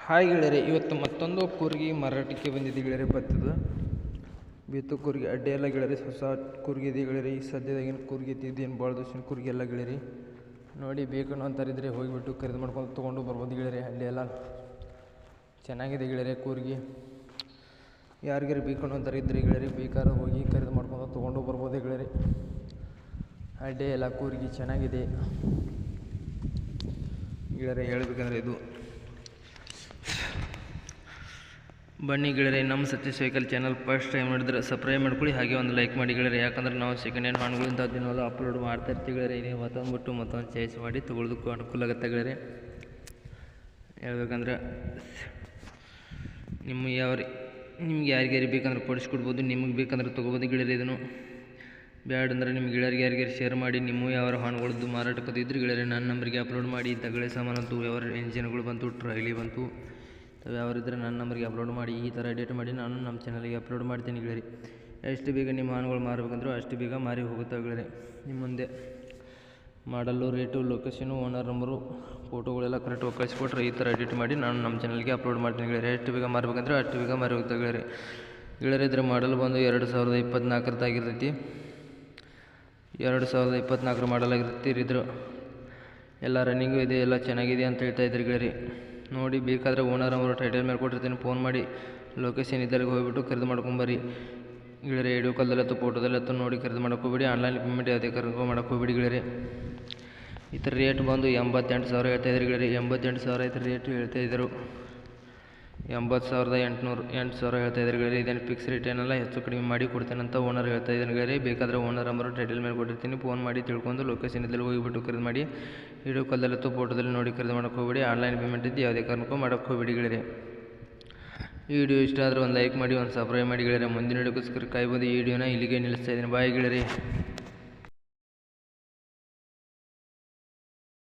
Hi ಗೆಳೆಯರೆ, ಇವತ್ತು ಮತ್ತೊಂದು ಕೂರ್ಗಿ ಮಾರಾಟಕ್ಕೆ ಬಂದಿದೆ ಗೆಳೆಯರೆ. ಬರ್ತದ ಬಿತ್ತು ಕೂರ್ಗಿ ಅಡ್ಡೆ ಎಲ್ಲ ಗೆಳೆಯರೆ, ಹೊಸ ಕೂರ್ಗಿ ಇದೆ ಗೆಳೆಯರೆ. ಈ ಸದ್ಯದಾಗಿನ ಕೂರ್ಗಿ ಇದ್ದೇನು ಭಾಳ ದಿವಸ ಕೂರ್ಗಿ ಎಲ್ಲ ಗೆಳೆಯರಿ. ನೋಡಿ ಬೇಕನ್ನು ಅಂತಾರಿದ್ರೆ ಹೋಗಿಬಿಟ್ಟು ಖರೀದಿ ಮಾಡ್ಕೊಂಡು ತೊಗೊಂಡು ಬರ್ಬೋದು ಗೆಳೆಯರೆ. ಅಡ್ಡೆ ಎಲ್ಲ ಚೆನ್ನಾಗಿದೆ ಗೆಳೆಯರೆ ಕೂರ್ಗಿ. ಯಾರಿಗಾರು ಬೇಕನ್ನು ಅಂತಾರಿದ್ರೆ ಗೆಳೆಯರಿ ಬೇಕಾದ್ರೆ ಹೋಗಿ ಖರೀದಿ ಮಾಡ್ಕೊಂಡು ತೊಗೊಂಡು ಬರ್ಬೋದು ಗೆಳೆಯರೆ. ಅಡ್ಡೆ ಎಲ್ಲ ಕೂರ್ಗಿ ಚೆನ್ನಾಗಿದೆ ಗೆಳೆಯರೆ. ಹೇಳಬೇಕಂದ್ರೆ ಇದು ಬನ್ನಿ ಗೆಳೆಯರೆ, ನಮ್ಮ ಸತ್ಯ ಸೈಕಲ್ ಚಾನಲ್ ಫಸ್ಟ್ ಟೈಮ್ ನೋಡಿದ್ರೆ ಸಬ್ಸ್ಕ್ರೈಬ್ ಮಾಡ್ಕೊಳ್ಳಿ, ಹಾಗೆ ಒಂದು ಲೈಕ್ ಮಾಡಿ ಗೆಳೆಯರೆ. ಯಾಕಂದ್ರೆ ನಾವು ಸೆಕೆಂಡ್ ಹ್ಯಾಂಡ್ ಹಣ್ಣುಗಳಿಂದ ದಿನವಲ್ಲ ಅಪ್ಲೋಡ್ ಮಾಡ್ತಾ ಇರ್ತೀವಿ ಗೆಳೆಯರೆ. ಇದೇ ಮತ್ತೊಂದು ಮತ್ತೊಂದು ಚಾಯ್ಸ್ ಮಾಡಿ ತೊಗೊಳೋದಕ್ಕೂ ಅನುಕೂಲ ಆಗುತ್ತೆ ಗೆಳೆಯರೆ. ಹೇಳ್ಬೇಕಂದ್ರೆ ನಿಮ್ಗೆ ಯಾರಿಗಾರಿ ಬೇಕಂದ್ರೆ ಕೊಡಿಸ್ಕೊಡ್ಬೋದು, ನಿಮಗೆ ಬೇಕಂದ್ರೆ ತೊಗೋಬೋದು ಗೆಳೆಯರೆ. ಇದನ್ನು ಬ್ಯಾಡ್ ಅಂದ್ರೆ ನಿಮ್ಮ ಯಾರಿಗಾರಿ ಶೇರ್ ಮಾಡಿ. ನಿಮ್ಮ ಯಾವ ಹಣ್ಣುಗಳದ್ದು ಮಾರಾಟಕ್ಕೆ ಇದ್ರೆ ಗೆಳೆಯರೆ ನನ್ನ ನಂಬರ್ಗೆ ಅಪ್ಲೋಡ್ ಮಾಡಿ. ತಗಳೆ ಸಾಮಾನದ್ದು ಯಾವ ಇಂಜಿನ್ಗಳು ಬಂತು, ಟ್ರೈಲಿ ಬಂತು, ಯಾವ್ರಿದ್ರೆ ನನ್ನ ನಂಬರ್ಗೆ ಅಪ್ಲೋಡ್ ಮಾಡಿ. ಈ ಥರ ಎಡಿಟ್ ಮಾಡಿ ನಾನು ನಮ್ಮ ಚಾನಲ್ಗೆ ಅಪ್ಲೋಡ್ ಮಾಡ್ತೀನಿ ಗೆಳೆಯರೆ. ಎಷ್ಟು ಬೇಗ ನಿಮ್ಮ ಹಣ್ಣುಗಳು ಮಾರಬೇಕಂದ್ರೂ ಅಷ್ಟು ಬೇಗ ಮಾರಿ ಹೋಗುತ್ತವೆ ಗೆಳೆಯರೆ. ನಿಮ್ಮ ಮುಂದೆ ಮಾಡಲು, ರೇಟು, ಲೊಕೇಶನು, ಓನರ್ ನಂಬರು, ಫೋಟೋಗಳೆಲ್ಲ ಕರೆಕ್ಟಾಗಿ ಕಳಿಸ್ಕೊಟ್ರೆ ಈ ಥರ ಎಡಿಟ್ ಮಾಡಿ ನಾನು ನಮ್ಮ ಚಾನಲ್ಗೆ ಅಪ್ಲೋಡ್ ಮಾಡ್ತೀನಿ ಗೆಳೆಯರೆ. ಎಷ್ಟು ಬೇಗ ಮಾರಬೇಕಂದ್ರೆ ಅಷ್ಟು ಬೇಗ ಮಾರಿ ಹೋಗುತ್ತೆ ಗೆಳೆಯರೆ. ಗೆಳೆಯರೆ ಇದ್ರೆ ಮಾಡಲ್ ಬಂದು 2024 ಆಗಿರ್ತೈತಿ. 2024 ಮಾಡಲ್ ಆಗಿರ್ತೀರಿ. ಇದ್ರು ಎಲ್ಲ ರನ್ನಿಂಗು ಇದೆ, ಎಲ್ಲ ಚೆನ್ನಾಗಿದೆ ಅಂತ ಹೇಳ್ತಾ ಇದ್ರಿ ಗೆಳೆಯರೆ. ನೋಡಿ ಬೇಕಾದರೆ ಓನರ್ ಅವರು ಟೈಟಲ್ ಮೇಲೆ ಕೊಟ್ಟಿರ್ತೀನಿ, ಫೋನ್ ಮಾಡಿ ಲೊಕೇಶನ್ ಇದ್ದಲ್ಲಿಗೆ ಹೋಗಿಬಿಟ್ಟು ಖರೀದಿ ಮಾಡ್ಕೊಂಬರ್ರಿ ಗೆಳೆಯರೆ. ವಿಡಿಯೋ ಕಾಲ್ದಲ್ಲತ್ತು ಫೋಟೋದಲ್ಲತ್ತು ನೋಡಿ ಖರೀದಿ ಮಾಡ್ಕೋಬೇಡಿ. ಆನ್ಲೈನ್ ಪೇಮೆಂಟ್ ಯಾವುದೇ ಕರ್ಕೊ ಮಾಡ್ಕೋಬೇಡಿ ಗೆಳೆಯರೆ. ಈ ಥರ ರೇಟ್ ಬಂದು 88,000 ಹೇಳ್ತಾಯಿದ್ರು ಗೆಳೆಯರೆ. 88,000 ಐತೆ ರೇಟು ಹೇಳ್ತಾಯಿದ್ರು. 80,800 ಹೇಳ್ತಾಯಿದ್ರು ಗೆಳೆಯರೆ. ಇದೇನು ಫಿಕ್ಸ್ ರೇಟ್ ಏನಲ್ಲ, ಹೆಚ್ಚು ಕಡಿಮೆ ಮಾಡಿ ಕೊಡ್ತೇನೆ ಅಂತ ಓನರ್ ಹೇಳ್ತಾ ಇದ್ದಾರೆ ಗೆಳೆಯರೆ. ಬೇಕಾದರೆ ಓನರ್ ನಂಬರು ಟೈಟಲ್ ಮೇಲೆ ಕೊಟ್ಟಿರ್ತೀನಿ, ಫೋನ್ ಮಾಡಿ ತಿಳ್ಕೊಂಡು ಲೊಕೇಶನ್ ಇದ್ದಲ್ಲಿ ಹೋಗಿಬಿಟ್ಟು ಖರೀದಿ ಮಾಡಿ. ವಿಡಿಯೋ ಕಾಲ್ದಲ್ಲತ್ತು ಫೋಟೋದಲ್ಲಿ ನೋಡಿ ಖರೀದಿ ಮಾಡೋಕ್ಕೆ ಹೋಗಬೇಡಿ. ಆನ್ಲೈನ್ ಪೇಮೆಂಟ್ ಇದ್ದು ಯಾವುದೇ ಕಾರಣಕ್ಕೂ ಮಾಡೋಕ್ಕೆ ಹೋಗಬೇಡಿ ಗೆಳೆಯರೆ. ಈ ವಿಡಿಯೋ ಇಷ್ಟ ಆದರೆ ಒಂದು ಲೈಕ್ ಮಾಡಿ, ಒಂದು ಸಬ್ಸ್ಕ್ರೈಬ್ ಮಾಡಿ ಗೆಳೆಯರೆ. ಮುಂದಿನ ವಿಡಿಯೋಕ್ಕೋಸ್ಕರ ಕಾಯ್ಬೋದು. ಈ ವಿಡಿಯೋನ ಇಲ್ಲಿಗೆ ನಿಲ್ಲಿಸ್ತಾ ಇದ್ದೀನಿ. ಬಾಯ್ ಗೆಳೆಯರೆ.